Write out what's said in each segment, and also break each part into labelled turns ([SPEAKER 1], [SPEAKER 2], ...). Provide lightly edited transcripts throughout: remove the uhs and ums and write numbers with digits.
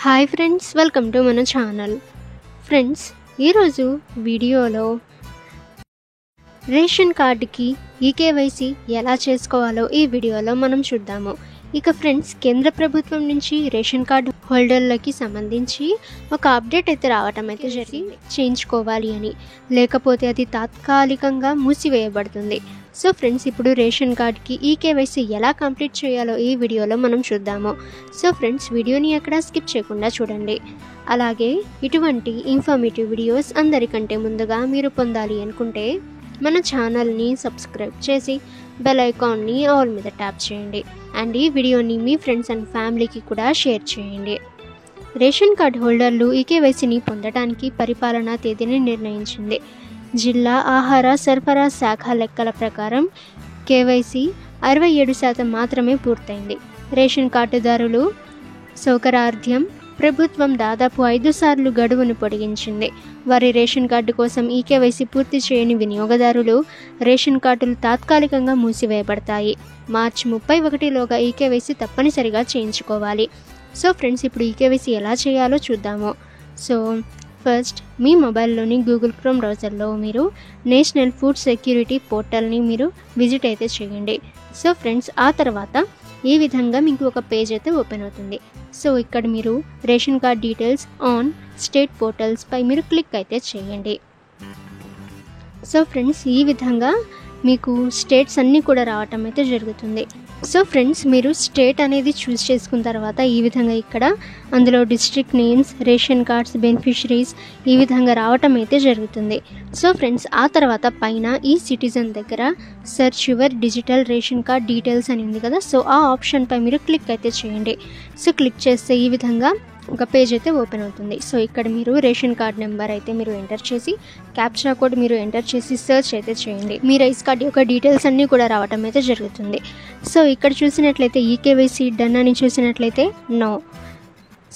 [SPEAKER 1] Hi friends, welcome to మన channel. Friends, ఈరోజు వీడియోలో రేషన్ కార్డుకి ఈకేవైసీ ఎలా చేసుకోవాలో ఈ వీడియోలో మనం చూద్దాము. ఇక ఫ్రెండ్స్, కేంద్ర ప్రభుత్వం నుంచి రేషన్ కార్డు హోల్డర్లకి సంబంధించి ఒక అప్డేట్ అయితే రావటం అయితే జరిగింది. చేయించుకోవాలి అని, లేకపోతే అది తాత్కాలికంగా మూసివేయబడుతుంది. సో ఫ్రెండ్స్, ఇప్పుడు రేషన్ కార్డ్కి ఈకేవైసీ ఎలా కంప్లీట్ చేయాలో ఈ వీడియోలో మనం చూద్దాము. సో ఫ్రెండ్స్, వీడియోని ఎక్కడ స్కిప్ చేయకుండా చూడండి. అలాగే ఇటువంటి ఇన్ఫర్మేటివ్ వీడియోస్ అందరికంటే ముందుగా మీరు పొందాలి అనుకుంటే మన ఛానల్ని సబ్స్క్రైబ్ చేసి బెల్ ఐకాన్ని ఆల్ మీద ట్యాప్ చేయండి. అండ్ ఈ వీడియోని మీ ఫ్రెండ్స్ అండ్ ఫ్యామిలీకి కూడా షేర్ చేయండి. రేషన్ కార్డ్ హోల్డర్లు ఈకేవైసీని పొందడానికి పరిపాలనా తేదీని నిర్ణయించింది. జిల్లా ఆహార సరఫరా శాఖ లెక్కల ప్రకారం కేవైసీ 67% మాత్రమే పూర్తయింది. రేషన్ కార్డుదారులు సౌకర్యార్థం ప్రభుత్వం దాదాపు 5 సార్లు గడువును పొడిగించింది. వారి రేషన్ కార్డు కోసం ఈకేవైసీ పూర్తి చేయని వినియోగదారులు రేషన్ కార్డులు తాత్కాలికంగా మూసివేయబడతాయి. మార్చి 31లోగా ఈకేవైసీ తప్పనిసరిగా చేయించుకోవాలి. సో ఫ్రెండ్స్, ఇప్పుడు ఈకేవైసీ ఎలా చేయాలో చూద్దాము. సో ఫస్ట్, మీ మొబైల్లోని గూగుల్ క్రోమ్ బ్రౌజర్లో మీరు నేషనల్ ఫుడ్ సెక్యూరిటీ పోర్టల్ని మీరు విజిట్ అయితే చేయండి. సో ఫ్రెండ్స్, ఆ తర్వాత ఈ విధంగా మీకు ఒక పేజ్ అయితే ఓపెన్ అవుతుంది. సో ఇక్కడ మీరు ration card details on state portals పై మీరు క్లిక్ అయితే చేయండి. సో ఫ్రెండ్స్, ఈ విధంగా మీకు స్టేట్స్ అన్నీ కూడా రావటం అయితే జరుగుతుంది. సో ఫ్రెండ్స్, మీరు స్టేట్ అనేది చూస్ చేసుకున్న తర్వాత ఈ విధంగా ఇక్కడ అందులో district names, ration cards, beneficiaries ఈ విధంగా రావటం అయితే జరుగుతుంది. సో ఫ్రెండ్స్, ఆ తర్వాత పైన ఈ సిటిజన్ దగ్గర search your digital ration card details అని ఉంది కదా. సో ఆ ఆప్షన్ పై మీరు క్లిక్ అయితే చేయండి. సో క్లిక్ చేస్తే ఈ విధంగా ఒక పేజ్ అయితే ఓపెన్ అవుతుంది. సో ఇక్కడ మీరు రేషన్ కార్డ్ నెంబర్ అయితే మీరు ఎంటర్ చేసి క్యాప్చా కోడ్ మీరు ఎంటర్ చేసి సెర్చ్ అయితే చేయండి. మీ రైస్ కార్డ్ యొక్క డీటెయిల్స్ అన్నీ కూడా రావటం అయితే జరుగుతుంది. సో ఇక్కడ చూసినట్లయితే ఈకేవైసీ డన్ అని చూసినట్లయితే నో.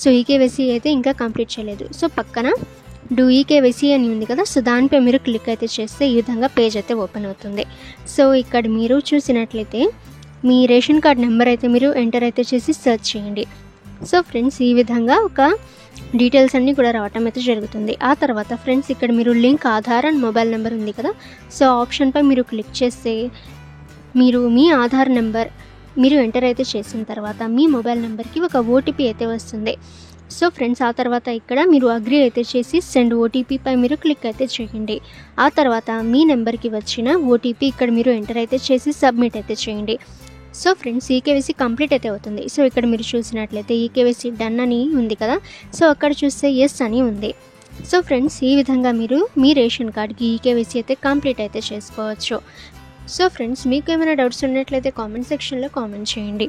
[SPEAKER 1] సో ఈకేవైసీ అయితే ఇంకా కంప్లీట్ చేయలేదు. సో పక్కన డూ ఈకేవైసీ అని ఉంది కదా. సో దానిపై మీరు క్లిక్ అయితే చేస్తే ఈ విధంగా పేజ్ అయితే ఓపెన్ అవుతుంది. సో ఇక్కడ మీరు చూసినట్లయితే మీ రేషన్ కార్డ్ నెంబర్ అయితే మీరు ఎంటర్ అయితే చేసి సెర్చ్ చేయండి. సో ఫ్రెండ్స్, ఈ విధంగా ఒక డీటెయిల్స్ అన్నీ కూడా రావటం అయితే జరుగుతుంది. ఆ తర్వాత ఫ్రెండ్స్, ఇక్కడ మీరు link Aadhaar and mobile number ఉంది కదా. సో ఆప్షన్పై మీరు క్లిక్ చేస్తే మీరు మీ ఆధార్ నెంబర్ మీరు ఎంటర్ అయితే చేసిన తర్వాత మీ మొబైల్ నెంబర్కి ఒక ఓటీపీ అయితే వస్తుంది. సో ఫ్రెండ్స్, ఆ తర్వాత ఇక్కడ మీరు అగ్రీ అయితే చేసి సెండ్ ఓటీపీ పై మీరు క్లిక్ అయితే చేయండి. ఆ తర్వాత మీ నెంబర్కి వచ్చిన ఓటీపీ ఇక్కడ మీరు ఎంటర్ అయితే చేసి సబ్మిట్ అయితే చేయండి. సో ఫ్రెండ్స్, ఈకేవైసీ కంప్లీట్ అయితే అవుతుంది. సో ఇక్కడ మీరు చూసినట్లయితే ఈకేవైసీ డన్ అని ఉంది కదా. సో అక్కడ చూస్తే ఎస్ అని ఉంది. సో ఫ్రెండ్స్, ఈ విధంగా మీరు మీ రేషన్ కార్డ్కి ఈకేవైసీ అయితే కంప్లీట్ అయితే చేసుకోవచ్చు. సో ఫ్రెండ్స్, మీకు ఏమైనా డౌట్స్ ఉన్నట్లయితే కామెంట్ సెక్షన్లో కామెంట్ చేయండి.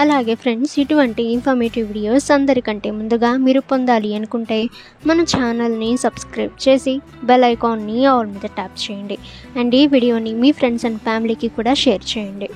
[SPEAKER 1] అలాగే ఫ్రెండ్స్, ఇటువంటి ఇన్ఫర్మేటివ్ వీడియోస్ అందరికంటే ముందుగా మీరు పొందాలి అనుకుంటే మన ఛానల్ని సబ్స్క్రైబ్ చేసి బెల్ ఐకాన్ని ఆల్ మీద ట్యాప్ చేయండి. అండ్ ఈ వీడియోని మీ ఫ్రెండ్స్ అండ్ ఫ్యామిలీకి కూడా షేర్ చేయండి.